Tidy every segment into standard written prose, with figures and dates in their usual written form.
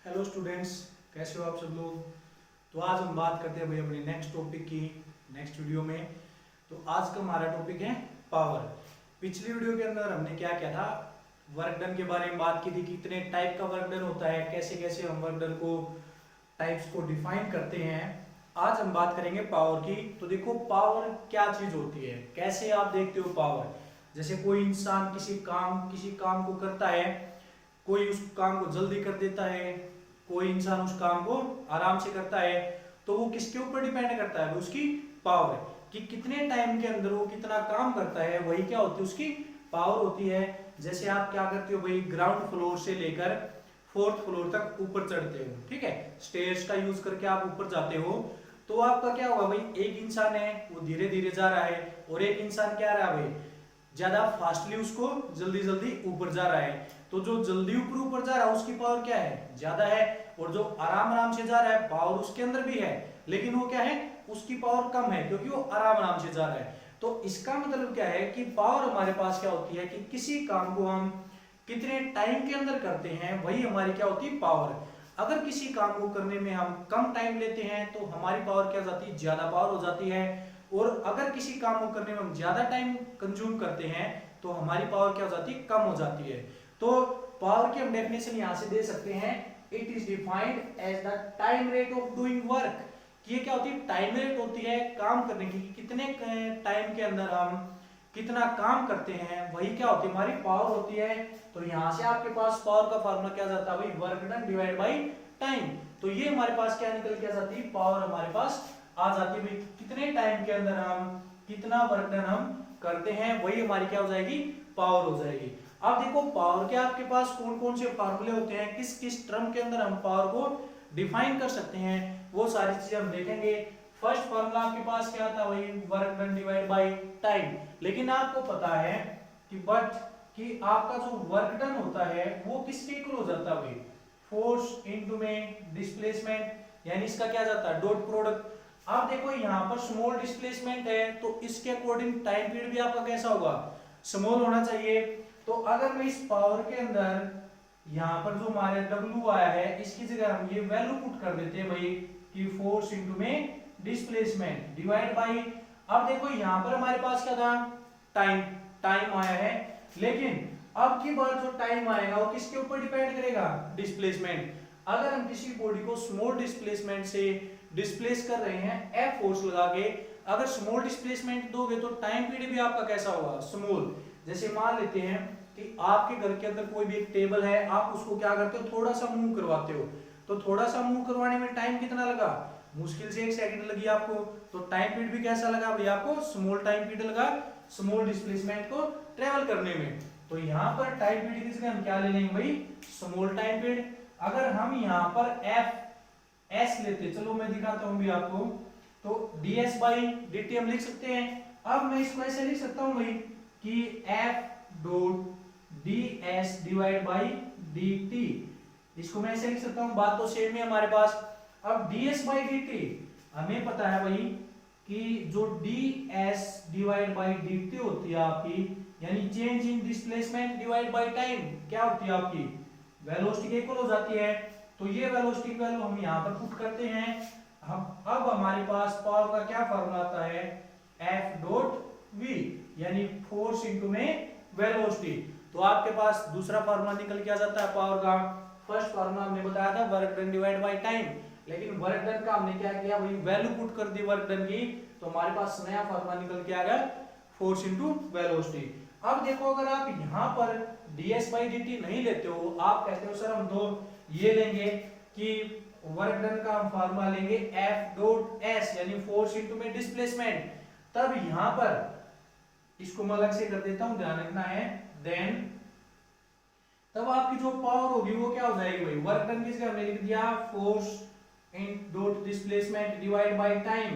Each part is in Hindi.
हेलो स्टूडेंट्स, कैसे हो आप सब लोग। तो आज हम बात करते हैं भाई अपने नेक्स्ट टॉपिक की नेक्स्ट वीडियो में। तो आज का हमारा टॉपिक है पावर। पिछली वीडियो के अंदर हमने क्या किया था, वर्क डन के बारे में बात की थी, कितने टाइप का वर्क डन होता है, कैसे कैसे हम वर्क डन को टाइप्स को डिफाइन करते हैं। आज हम बात करेंगे पावर की। तो देखो पावर क्या चीज होती है, कैसे आप देखते हो पावर। जैसे कोई इंसान किसी काम को करता है, कोई उस काम को जल्दी कर देता है, कोई इंसान उस काम को आराम से करता है, तो वो किसके ऊपर डिपेंड करता है, वो उसकी पावर कि कितने टाइम के अंदर वो कितना काम करता है, वही क्या होती है उसकी पावर होती है। जैसे आप क्या करते हो भाई, ग्राउंड फ्लोर से लेकर फोर्थ फ्लोर तक ऊपर चढ़ते हो, ठीक है, स्टेयर्स का यूज करके आप ऊपर जाते हो। तो आपका क्या होगा भाई, एक इंसान है वो धीरे धीरे जा रहा है, और एक इंसान क्या रहा है भाई, ज्यादा फास्टली उसको जल्दी जल्दी ऊपर जा रहा है। तो जो जल्दी ऊपर ऊपर जा रहा है उसकी पावर क्या है, ज्यादा है, और जो आराम आराम से जा रहा है पावर उसके अंदर भी है, लेकिन वो क्या है, उसकी पावर कम है क्योंकि वो आराम आराम से जा रहा है। तो इसका मतलब क्या है कि पावर हमारे पास क्या होती है कि किसी काम को हम कितने टाइम के अंदर करते हैं, वही हमारी क्या होती है पावर। अगर किसी काम को करने में हम कम टाइम लेते हैं तो हमारी पावर क्या हो जाती है, ज्यादा पावर हो जाती है। और अगर किसी काम को करने में हम ज्यादा टाइम कंज्यूम करते हैं तो हमारी पावर क्या हो जाती है, कम हो जाती है। तो पावर की हम डेफिनेशन यहां से दे सकते हैं, it is defined as the time rate of doing work. ये क्या होती है, टाइम रेट होती है काम करने की, कितने टाइम के अंदर हम कितना काम करते हैं, वही क्या होती है हमारी पावर होती है। तो यहां से आपके पास पावर का फार्मूला क्या जाता है भाई, work done divide by time. तो ये हमारे पास क्या निकल के आ जाती है, पावर हमारे पास आ जाती है भाई, कितने टाइम के अंदर हम कितना वर्क डन हम करते हैं, वही हमारी क्या हो जाएगी, पावर हो जाएगी। अब देखो पावर के आपके पास कौन कौन से फार्मूले होते हैं, किस किस टर्म के अंदर हम पावर को डिफाइन कर सकते हैं, वो सारी चीजें हम देखेंगे। फर्स्ट फार्मूला आपके पास क्या था वही work done divide by time. लेकिन आपको पता है कि कि आपका जो वर्क डन होता है वो किसके इक्वल हो जाता है भाई, फोर्स इनटू में डिस्प्लेसमेंट, यानी इसका क्या जाता है डॉट प्रोडक्ट। आप देखो यहाँ पर स्मॉल डिस्प्लेसमेंट है तो इसके अकॉर्डिंग टाइम पीरियड भी आपका कैसा होगा, स्मॉल होना चाहिए। तो अगर मैं इस पावर के अंदर यहाँ पर जो हमारे W आया है इसकी जगह हम ये वैल्यू पुट कर देते हैं भाई कि फोर्स इनटू में डिस्प्लेसमेंट डिवाइड बाई। अब देखो यहाँ पर हमारे पास क्या था, टाइम टाइम आया है, लेकिन अब की बार जो टाइम आएगा वो किसके ऊपर डिपेंड करेगा, डिस्प्लेसमेंट। अगर हम किसी बॉडी को स्मॉल डिस्प्लेसमेंट से डिस्प्लेस कर रहे हैं एफ फोर्स लगा के, अगर स्मॉल डिस्प्लेसमेंट दोगे तो टाइम पीरियड भी आपका कैसा होगा, स्मॉल। जैसे मान लेते हैं कि आपके घर के अंदर कोई भी एक टेबल है, आप उसको क्या करते हो, थोड़ा सा मूव करवाते हो, तो थोड़ा सा मूव करवाने में टाइम कितना लगा, मुश्किल से 1 सेकंड लगी आपको, तो टाइम पीरियड भी कैसा लगा भाई आपको, स्मॉल टाइम पीरियड लगा स्मॉल डिस्प्लेसमेंट को ट्रेवल करने में। तो यहाँ पर टाइम पीरियड की जगह हम क्या ले लेंगे भाई, स्मॉल टाइम पीरियड। अगर हम यहाँ पर एफ एस लेते, चलो मैं दिखाता हूं भी आपको, तो ds बाई dt हम लिख सकते हैं। अब मैं इसको ऐसे लिख सकता हूं भाई कि f dot ds divide by dt, इसको मैं ऐसे लिख सकता हूं, बात तो सेम है हमारे पास। अब ds बाई dt हमें पता है भाई कि जो ds डिवाइड बाई dt होती है आपकी, यानी change in displacement divide by time, क्या होती है आपकी वेलोसिटी के इक्वल हो जाती है। तो ये वेलोसिटी की वैल्यू हम यहाँ पर पुट करते हैं। हम अब हमारे पास पावर का क्या फार्मूला आता है, F डॉट V, यानी फोर्स इनटू में वेलोसिटी। तो आपके पास दूसरा फार्मूला निकल के आ जाता है पावर का। फर्स्ट फार्मूला हमने बताया था work done divide by time, लेकिन वर्क डन का हमने क्या किया वही वैल्यू पुट कर दी वर्क डन की, तो हमारे पास नया फार्मूला निकल के आ गया फोर्स इनटू वेलोसिटी। अब देखो अगर आप यहाँ पर ds बाई dt नहीं लेते हो, आप कहते हो सर हम तो ये लेंगे कि वर्क डन का हम फार्मूला लेंगे F डॉट S, यानी फोर्स इनटू में डिस्प्लेसमेंट, तब यहां पर इसको मैं अलग से कर देता हूं, ध्यान रखना है, देन तब आपकी जो पावर होगी वो क्या हो जाएगी भाई, वर्क डन की जगह हमने लिख दिया force in dot displacement divide by time.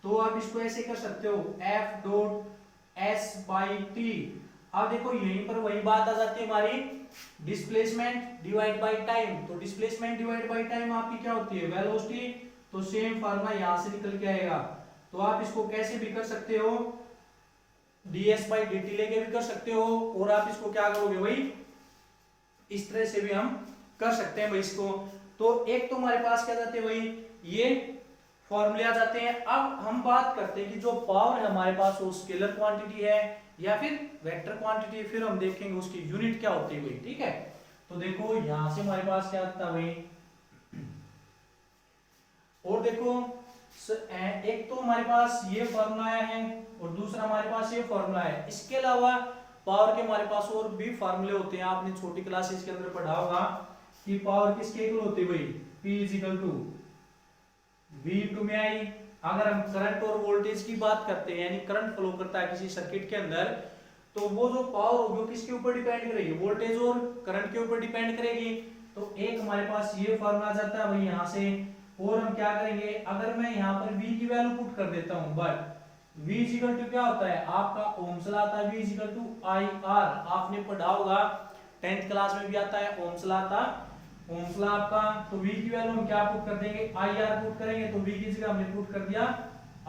तो आप इसको ऐसे कर सकते हो F dot S by T। अब देखो यहीं पर वही बात आ जाती है हमारी, डिस्प्लेसमेंट डिवाइड बाय टाइम। तो डिस्प्लेसमेंट डिवाइड बाय टाइम आपकी क्या होती है, वेलोसिटी। तो सेम फार्मूला यहां से निकल के आएगा। तो आप इसको कैसे भी कर सकते हो, ds बाई dt लेके भी कर सकते हो, और आप इसको क्या करोगे भाई, इस तरह से भी हम कर सकते हैं भाई इसको। तो एक तो हमारे पास क्या जाते हैं वही ये फॉर्मूले आ जाते हैं। अब हम बात करते हैं कि जो पावर है हमारे पास वो स्केलर क्वांटिटी है या फिर वेक्टर क्वांटिटी है, फिर हम देखेंगे उसकी यूनिट क्या होती है वही। ठीक है, तो देखो यहां से हमारे पास क्या आता है वही, और देखो एक तो हमारे पास ये फॉर्मूला आया है और दूसरा हमारे पास ये फॉर्मूला है। इसके अलावा पावर के हमारे पास और भी फॉर्मूले होते हैं, आपने छोटी क्लासेस के अंदर पढ़ा होगा कि पावर किसके इक्वल होती है वही P is equal to V into में आई। अगर हम करंट और वोल्टेज की बात करते हैं, यानी करंट फ्लो करता है किसी सर्किट के अंदर, तो वो जो पावर होगी वो किसके ऊपर डिपेंड करेगी, वोल्टेज और करंट के ऊपर डिपेंड करेगी। तो एक हमारे पास ये फॉर्मूला आ जाता है वही यहाँ से, और हम क्या करेंगे, अगर मैं यहाँ पर V की वैल्यू पुट कर देता हूँ, but V is equal to क्या होता है आपका ओम्स लॉ आता है, V is equal to IR। आपने पढ़ा होगा 10th क्लास में भी आता है ओम्स लॉ आता, ओम्स लॉ आपका। तो V की वैल्यू हम क्या पुट कर देंगे, IR पुट करेंगे, तो V की जगह हमने पुट कर दिया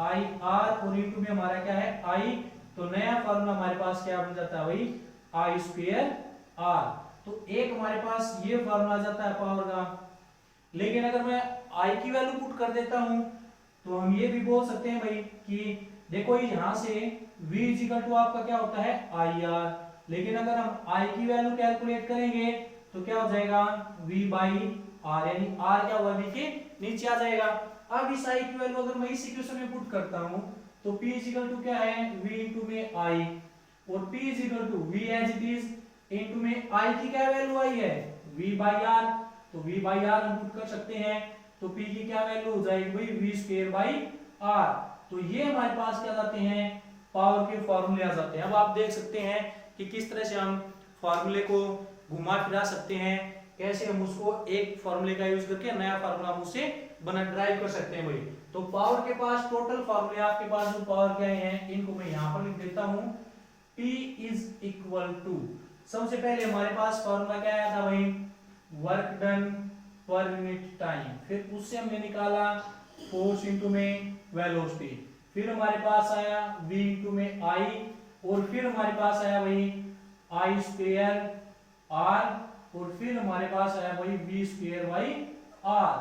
IR और इनटू में हमारा क्या है I। तो नया फॉर्मूला हमारे पास क्या बन जाता है वही I स्क्वायर R। तो एक हमारे पास ये फॉर्मूला आ जाता है पावर का। लेकिन अगर मैं I की वैल्यू पुट कर देता हूं तो हम ये भी बोल सकते हैं भाई कि देखो यहां से V इज इक्वल टू आपका क्या होता है IR, लेकिन अगर हम I की वैल्यू कैलकुलेट करेंगे तो क्या हो जाएगा V बाई R, यानी R क्या हुआ V के नीचे आ जाएगा। अब इस I की वैल्यू अगर मैं इस इक्वेशन में पुट करता हूं तो P इज इक्वल टू क्या है V इंटू में I, और P is equal to V as it is into में I की क्या वैल्यू आई है V बाई R, तो V बाई R हम पुट कर सकते हैं, तो P की क्या वैल्यू हो जाएगी भाई V स्क्वायर बाई R। तो ये हमारे पास क्या जाते हैं पावर के फॉर्मूले आ जाते हैं। अब आप देख सकते हैं कि किस तरह से हम फॉर्मूले को घुमा फिरा सकते हैं, कैसे हम उसको एक फॉर्मूले का यूज करके नया फॉर्मूला हम उससे बना ड्राइव कर सकते हैं भाई। तो पावर के पास टोटल फॉर्मूले आपके पास जो पावर क्या है इनको मैं यहाँ पर लिख देता हूँ। P इज इक्वल टू, सबसे पहले हमारे पास फॉर्मूला क्या आया था भाई work done per unit time, फिर उससे हमने निकाला फोर्स इंटू में वेलोसिटी, फिर हमारे पास आया V इंटू में I, और फिर हमारे पास आया वही I स्क्वायर R, और फिर हमारे पास आया वही V स्क्वायर बाई R।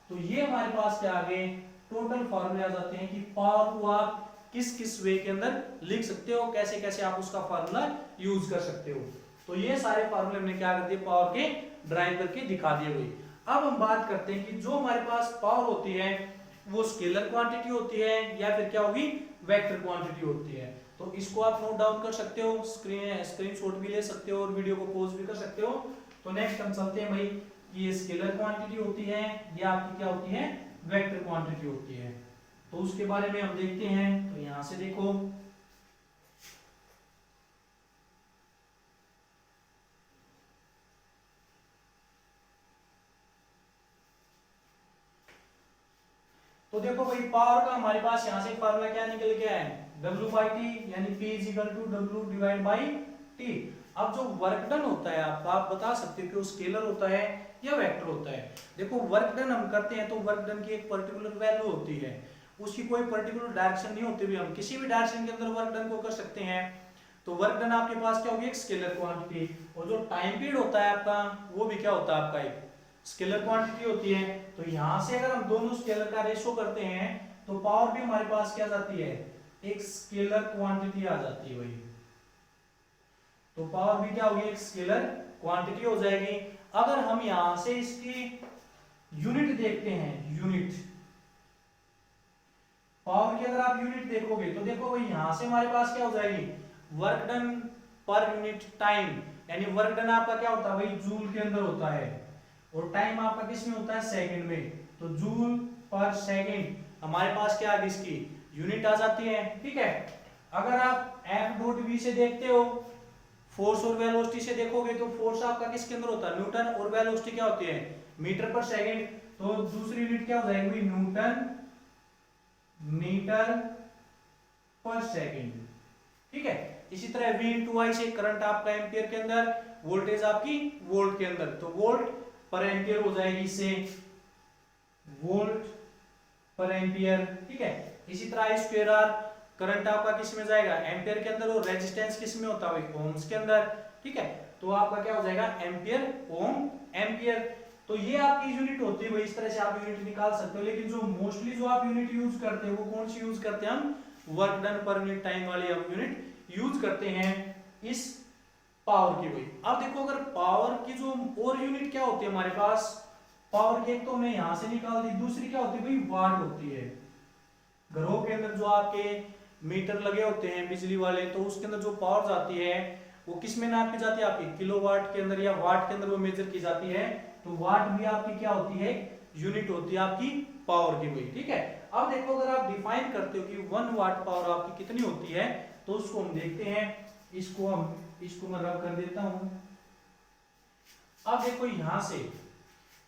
तो ये हमारे पास क्या आ गए टोटल फॉर्मूले आ जाते हैं कि पावर को आप किस किस वे के अंदर लिख सकते हो, कैसे कैसे आप उसका फॉर्मूला यूज कर सकते हो। तो ये सारे फॉर्मूले हमने क्या कर दिए पावर के ड्राइव करके दिखा दिए हुए। अब हम बात करते हैं कि जो हमारे पास पावर होती है वो स्केलर क्वांटिटी होती है या फिर क्या होगी वेक्टर क्वांटिटी होती है। तो इसको आप नोट डाउन कर सकते हो, स्क्रीनशॉट भी ले सकते हो और वीडियो को पॉज भी कर सकते हो। तो नेक्स्ट हम चलते हैं भाई कि ये स्केलर क्वांटिटी होती है या आपकी क्या होती है वेक्टर क्वांटिटी होती है। तो उसके बारे में हम देखते हैं। तो यहां से देखो तो देखो भाई पावर का हमारे पास यहां से फार्मूला क्या निकल के आया W बाई टी, यानी P is equal to W divide by T. अब जो वर्क डन होता है आपका, आप बता सकते हो कि वो स्केलर होता है या वेक्टर होता है। देखो वर्क डन हम करते हैं तो वर्क डन की एक पर्टिकुलर वैल्यू होती है, उसकी कोई पर्टिकुलर डायरेक्शन नहीं होती, भी हम किसी भी डायरेक्शन के अंदर वर्क डन को कर सकते हैं। तो वर्क डन आपके पास क्या होगी एक स्केलर क्वांटिटी, और जो टाइम पीरियड होता है आपका वो भी क्या होता है आपका एक स्केलर क्वांटिटी होती है। तो यहां से अगर हम दोनों स्केलर का रेशो करते हैं तो पावर भी हमारे पास क्या जाती है एक स्केलर क्वांटिटी आ जाती है वही। तो पावर भी क्या होगी एक स्केलर क्वांटिटी हो जाएगी। अगर हम यहां से इसकी यूनिट देखते हैं, यूनिट पावर की अगर आप यूनिट देखोगे तो देखो भाई यहां से हमारे पास क्या हो जाएगी work done per unit time, यानी वर्क डन आपका क्या होता है भाई जूल के अंदर होता है और टाइम आपका किस में होता है सेकंड में। तो जूल पर सेकंड हमारे पास क्या आ गई इसकी यूनिट आ जाती है। ठीक है, अगर आप F डॉट V से देखते हो फोर्स और वेलोसिटी से देखोगे तो फोर्स आपका किसके अंदर होता है न्यूटन, और वेलोसिटी क्या होती है मीटर पर सेकंड। तो दूसरी यूनिट क्या हो जाएगी न्यूटन मीटर पर सेकंड। ठीक है, इसी तरह V इंटू आई से करंट आपका एम्पियर के अंदर, वोल्टेज आपकी वोल्ट के अंदर, तो वोल्ट पर एम्पियर हो जाएगी इससे वोल्ट पर एम्पियर। ठीक है, इसी तरह आई स्क्वायर आर करंट आपका किस में जाएगा एम्पियर के अंदर, और रेजिस्टेंस किस में होता है ओम्स के अंदर। ठीक है, तो आपका क्या हो जाएगा एम्पियर ओम एम्पियर। तो ये आपकी यूनिट होती है भाई, इस तरह से आप यूनिट निकाल सकते हो। लेकिन जो मोस्टली जो आप यूनिट यूज करते हैं वो कौन सी यूज करते हैं, हम work done per unit time वाली हम यूनिट यूज करते हैं इस पावर की भाई। अब देखो अगर पावर की जो और यूनिट क्या होती है हमारे पास, पावर की एक तो हमने यहां से निकाल दी, दूसरी क्या होती है भाई, वाट होती है। घरों के अंदर जो आपके मीटर लगे होते हैं बिजली वाले, तो उसके अंदर जो पावर जाती है वो किस में नापी जाती है, आपकी किलोवाट के अंदर या वाट के अंदर वो मेजर की जाती है। तो वाट भी आपकी क्या होती है, यूनिट होती है आपकी पावर की भाई, ठीक है। अब देखो अगर आप डिफाइन करते हो कि 1 वाट पावर आपकी कितनी होती है, तो उसको हम देखते हैं। इसको मैं रब कर देता हूं। अब देखो यहां से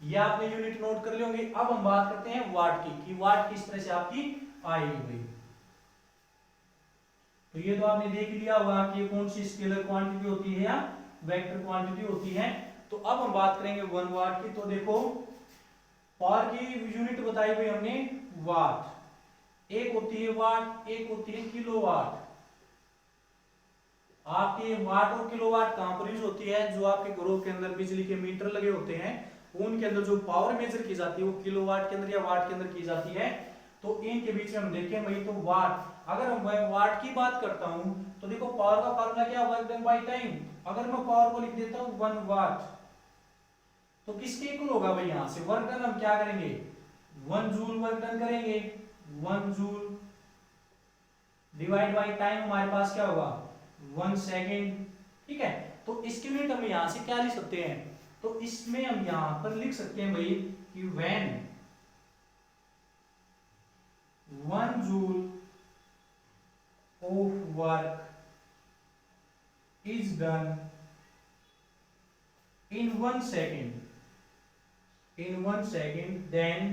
ये आपने यूनिट नोट कर लिए होंगे। अब हम बात करते हैं वाट की, कि वाट किस तरह से आपकी आएगी भाई। तो ये तो आपने देख लिया होगा कि ये कौन सी स्केलर क्वांटिटी होती है या वेक्टर क्वांटिटी होती है। तो अब हम बात करेंगे 1 वाट की। तो देखो पावर की यूनिट बताई हुई हमने वाट, एक होती है वाट, एक होती है किलोवाट। आपके वाट और किलोवाट कहां पर यूज होती है, जो आपके घरों के अंदर बिजली के मीटर लगे होते हैं उनके अंदर जो पावर मेजर की जाती है वो किलोवाट के अंदर या वाट के अंदर की जाती है। तो इनके बीच में हम देखें भाई, तो वाट, अगर मैं वाट की बात करता हूं तो देखो पावर का फार्मूला क्या, वर्क डन बाय टाइम। अगर मैं पावर को लिख देता हूं 1 वाट, तो किसके इक्वल होगा भाई, यहां से वर्क डन हम क्या करेंगे, 1 जूल वर्क डन करेंगे। 1 जूल डिवाइड बाय टाइम हमारे पास क्या होगा, 1 सेकेंड, ठीक है। तो इसकी यूनिट हम यहां से क्या लिख सकते हैं, तो इसमें हम यहां पर लिख सकते हैं भाई कि when 1 joule of work is done in 1 second, then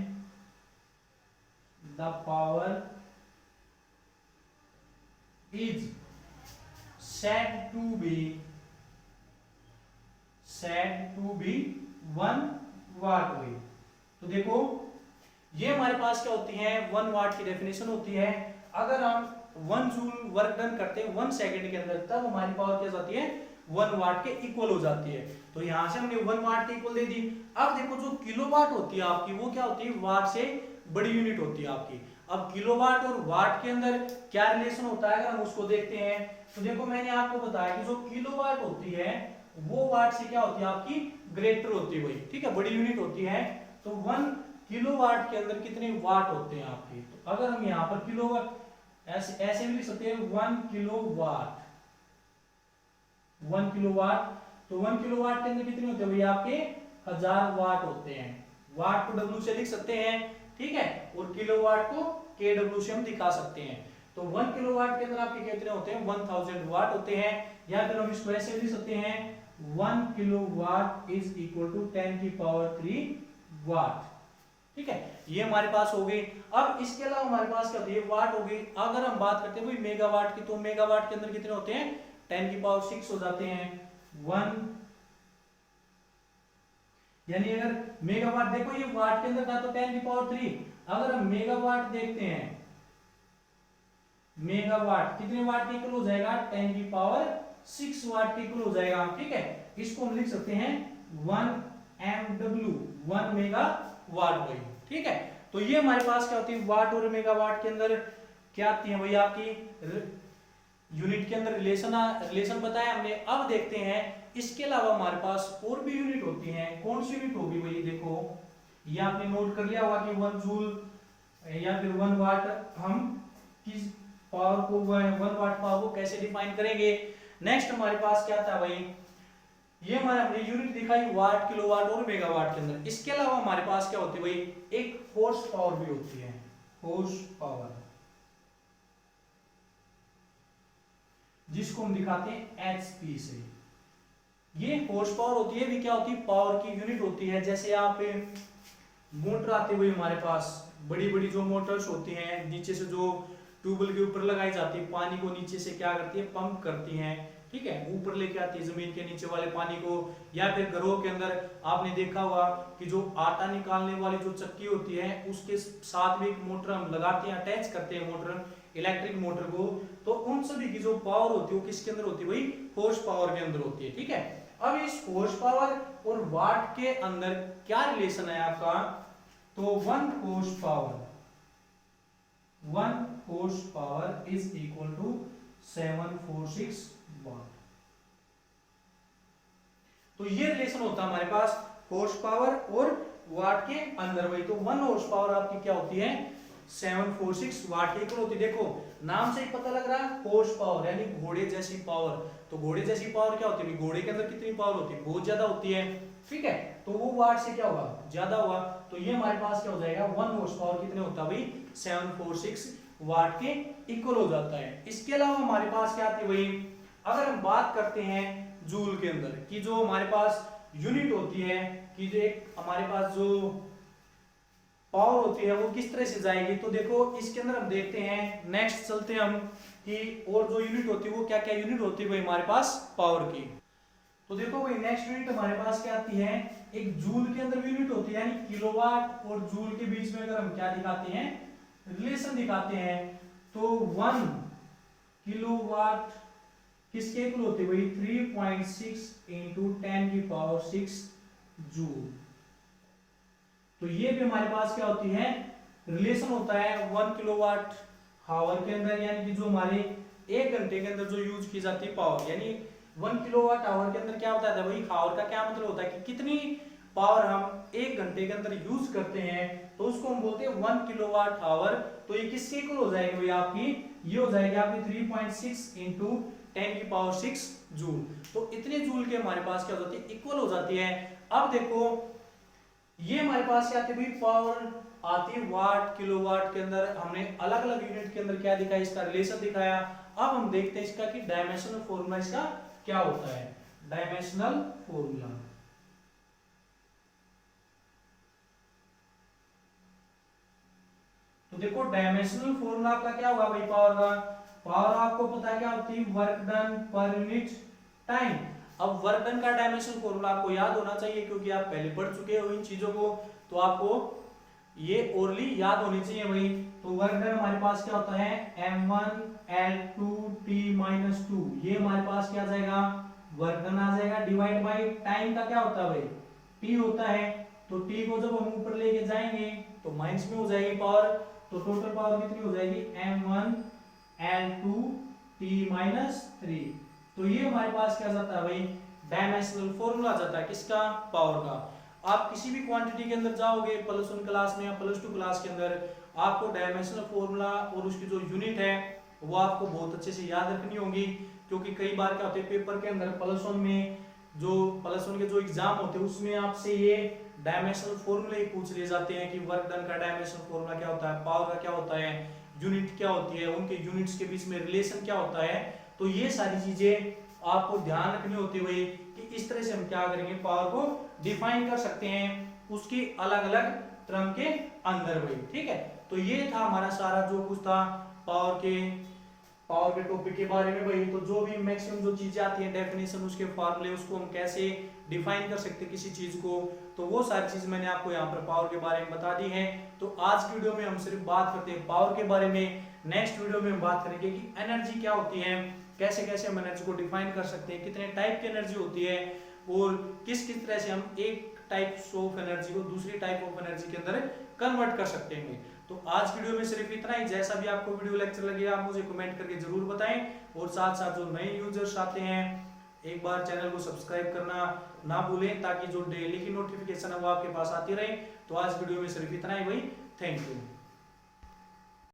the power is said to be 1 वाट हुई। तो देखो ये हमारे पास क्या होती है, 1 वाट की डेफिनेशन होती है। अगर हम 1 जूल वर्क डन करते हैं 1 सेकंड के अंदर, तब हमारी पावर क्या जाती है, 1 वाट के इक्वल हो जाती है। तो यहां से हमने 1 वाट के इक्वल दे दी। अब देखो जो किलोवाट होती है आपकी, वो क्या होती है, वाट से बड़ी यूनिट होती है आपकी। अब किलोवाट और वाट के अंदर क्या रिलेशन होता है, अगर हम उसको देखते हैं तो देखो मैंने आपको बताया कि जो किलोवाट होती है वो वाट से क्या होती है, आपकी ग्रेटर होती है भाई, ठीक है, बड़ी यूनिट होती है। तो 1 किलोवाट के अंदर कितने वाट होते हैं आपके, तो अगर हम यहाँ पर किलोवाट ऐसे भी लिख सकते हैं 1 किलोवाट, 1 किलोवाट। तो 1 किलोवाट के अंदर कितने होते हैं भैया, आपके 1000 वाट होते हैं। वाट को डब्ल्यू से लिख सकते हैं, ठीक है, और किलोवाट को केडब्ल्यू से हम दिखा सकते हैं। तो 1 किलोवाट के अंदर आपके कितने होते हैं, 1000 वाट होते हैं। या फिर हम इसको ऐसे लिख सकते हैं 1 किलोवाट इज इक्वल टू 10 की पावर 3 वाट, ठीक है। ये हमारे पास हो गई। अब इसके अलावा हमारे पास क्या होती है, वाट हो गई। अगर हम बात करते हैं भाई मेगावाट की, तो मेगावाट के अंदर कितने होते हैं, 10 की पावर 6 हो जाते हैं। 1 यानी अगर मेगावाट देखो ये वाट के अंदर था तो 10 की पावर 3। अगर हम मेगावाट देखते हैं, मेगावाट कितने वाट के इक्वल हो जाएगा, 10 की पावर 6 वाट के इक्वल हो जाएगा, ठीक है। इसको हम लिख सकते हैं 1 MW, 1 मेगावाट भाई, ठीक है। तो ये हमारे पास क्या होती है, वाट और मेगावाट के अंदर क्या आती है भाई, आपकी यूनिट के अंदर रिलेशन बताया हमने। अब देखते हैं इसके अलावा हमारे पास और भी यूनिट होती हैं। कौन सी यूनिट होगी भाई, देखो ये आपने नोट कर लिया होगा कि 1 जूल या फिर 1 वाट, हम किस पावर को 1 वाट पावर को कैसे डिफाइन करेंगे। नेक्स्ट हमारे पास क्या था भाई, ये हमारे हमने यूनिट दिखाई वाट, किलोवाट और मेगावाट के अंदर। इसके अलावा हमारे पास क्या होती है भाई, एक हॉर्स पावर भी होती है, हॉर्स पावर, जिसको हम दिखाते हैं HP से। ये हॉर्स पावर होती है, भी क्या होती है, पावर की यूनिट होती है। जैसे आप मोटर आते हुए हमारे पास बड़ी बड़ी जो मोटर्स होती हैं, नीचे से जो ट्यूबवेल के ऊपर लगाई जाती है, पानी को नीचे से क्या करती है, पंप करती हैं, ठीक है, ऊपर लेके आती है जमीन के नीचे वाले पानी को। या फिर घरों के अंदर आपने देखा होगा कि जो आटा निकालने वाली जो चक्की होती है उसके साथ भी एक मोटर हम लगाते हैं, अटैच करते हैं मोटर, इलेक्ट्रिक मोटर को। तो उन सभी की जो पावर होती है वो किसके अंदर होती है भाई, हॉर्स पावर के अंदर होती है, ठीक है। अब इस हॉर्स पावर और वाट के अंदर क्या रिलेशन है आपका, तो 1 horse power is equal to 746 watt. तो ये रिलेशन होता है हमारे पास हॉर्स पावर और वाट के अंदर वही। तो 1 horse पावर आपकी क्या होती है, 746 वाट के इक्वल होती है। देखो नाम से ही पता लग रहा है हॉर्स पावर यानी घोड़े जैसी पावर। तो घोड़े जैसी पावर क्या होती है, घोड़े के अंदर कितनी पावर होती है, बहुत ज्यादा होती है, ठीक है। तो वो वाट से क्या होगा, ज्यादा हुआ। तो ये हमारे पास क्या हो जाएगा, 1 horse पावर कितने होता है भाई, 746 वाट के इक्वल हो जाता है। इसके अलावा हमारे पास क्या आती है भाई, अगर हम बात करते हैं जूल के अंदर कि जो हमारे पास यूनिट होती है कि जो एक हमारे पास जो पावर होती है वो किस तरह से जाएगी। तो देखो इसके अंदर हम देखते हैं, नेक्स्ट चलते हैं हम कि और जो यूनिट होती है वो क्या क्या यूनिट होती है भाई हमारे पास पावर की। तो देखो भाई नेक्स्ट यूनिट हमारे पास क्या आती है, एक जूल के अंदर यूनिट होती है यानी किलोवाट और जूल के बीच में अगर हम क्या दिखाते हैं, रिलेशन दिखाते हैं, तो 1 किलोवाट किसके इक्वल होती है भाई, 3.6 इंटू 10 की पावर 6 जूल। तो ये भी हमारे पास क्या होती है, रिलेशन होता है 1 किलोवाट हावर के अंदर, यानी कि जो हमारे 1 घंटे के अंदर जो यूज की जाती है पावर, यानी 1 किलोवाट आवर के अंदर क्या होता है भाई, हावर का क्या मतलब होता है कि कितनी पावर हम 1 घंटे के अंदर यूज करते हैं, तो उसको हम बोलते हैं 1 किलोवाट आवर। तो ये किसके इक्वल हो जाएगी भाई आपकी, ये हो जाएगी आपकी 3.6 इंटू 10 की पावर 6 जूल। तो इतने जूल के हमारे पास क्या हो जाती है, इक्वल हो जाती है। अब देखो ये हमारे पास क्या आती है भाई, पावर आती है वाट किलोवाट के अंदर। हमने अलग अलग यूनिट के अंदर क्या दिखाया, इसका रिलेशन दिखाया। अब हम देखते हैं इसका कि डायमेंशनल फॉर्मूला इसका क्या होता है, डायमेंशनल फॉर्मूला। तो देखो डायमेंशनल फॉर्मूला आपका क्या होगा भाई पावर का, पावर आपको पता है क्या होती है, work done per unit time. अब वर्क डन का डायमेंशनल फॉर्मूला आपको याद होना चाहिए क्योंकि आप पहले पढ़ चुके हो इन चीजों को, तो आपको ये ओरली याद होनी चाहिए भाई। तो वर्क डन हमारे पास क्या होता है, m1 l2 t-2, ये हमारे पास क्या आ जाएगा, वर्क डन आ जाएगा, डिवाइड बाय टाइम का क्या होता है भाई, t होता है। तो t को जब हम ऊपर लेके जाएंगे तो माइनस में हो जाएगी पावर, तो टोटल पावर कितनी हो जाएगी, m1 l2 t-3। तो ये हमारे पास क्या जाता है भाई, डायमेंशनल फॉर्मूला जाता है किसका, पावर का। आप किसी भी क्वांटिटी के अंदर जाओगे +1 क्लास में या +2 क्लास के अंदर, आपको डायमेंशनल फॉर्मूला और उसकी जो यूनिट है वो आपको बहुत अच्छे से याद रखनी होगी। क्योंकि कई बार क्या होते हैं पेपर के अंदर +1 में जो +1 के जो एग्जाम होते हैं उसमें आपसे ये डायमेंशनल फॉर्मूले ही पूछ लिए जाते हैं कि वर्क डन का डायमेंशनल फॉर्मूला क्या होता है, पावर का क्या होता है, यूनिट क्या होती है, उनके यूनिट्स के बीच में रिलेशन क्या होता है। तो ये सारी चीजें आपको ध्यान रखनी होती है भाई कि इस तरह से हम क्या करेंगे, पावर को डिफाइन कर सकते हैं उसकी अलग अलग टर्म के अंदर भाई, ठीक है। तो ये था हमारा सारा जो कुछ था पावर के टॉपिक के बारे में भाई। तो जो भी मैक्सिमम जो चीजें आती हैं डेफिनेशन, उसके फॉर्मूले, उसको हम कैसे डिफाइन कर सकते हैं किसी चीज को, तो वो सारी चीज मैंने आपको यहाँ पर पावर के बारे में बता दी है। तो आज की वीडियो में हम सिर्फ बात करते हैं पावर के बारे में। नेक्स्ट वीडियो में हम बात करेंगे कि एनर्जी क्या होती है, कैसे कैसे हम एनर्जी को डिफाइन कर सकते हैं, कितने टाइप की एनर्जी होती है और किस किस तरह से हम एक टाइप ऑफ एनर्जी को दूसरी टाइप ऑफ एनर्जी के अंदर कन्वर्ट कर सकते हैं। तो आज की वीडियो में सिर्फ इतना ही। जैसा भी आपको वीडियो लेक्चर लगे आप मुझे कमेंट करके जरूर बताएं, और साथ साथ जो नए यूजर्स आते हैं एक बार चैनल को सब्सक्राइब करना ना भूलें ताकि जो डेली की नोटिफिकेशन है वो आपके पास आती रहे। तो आज वीडियो में सिर्फ इतना ही भाई, थैंक यू।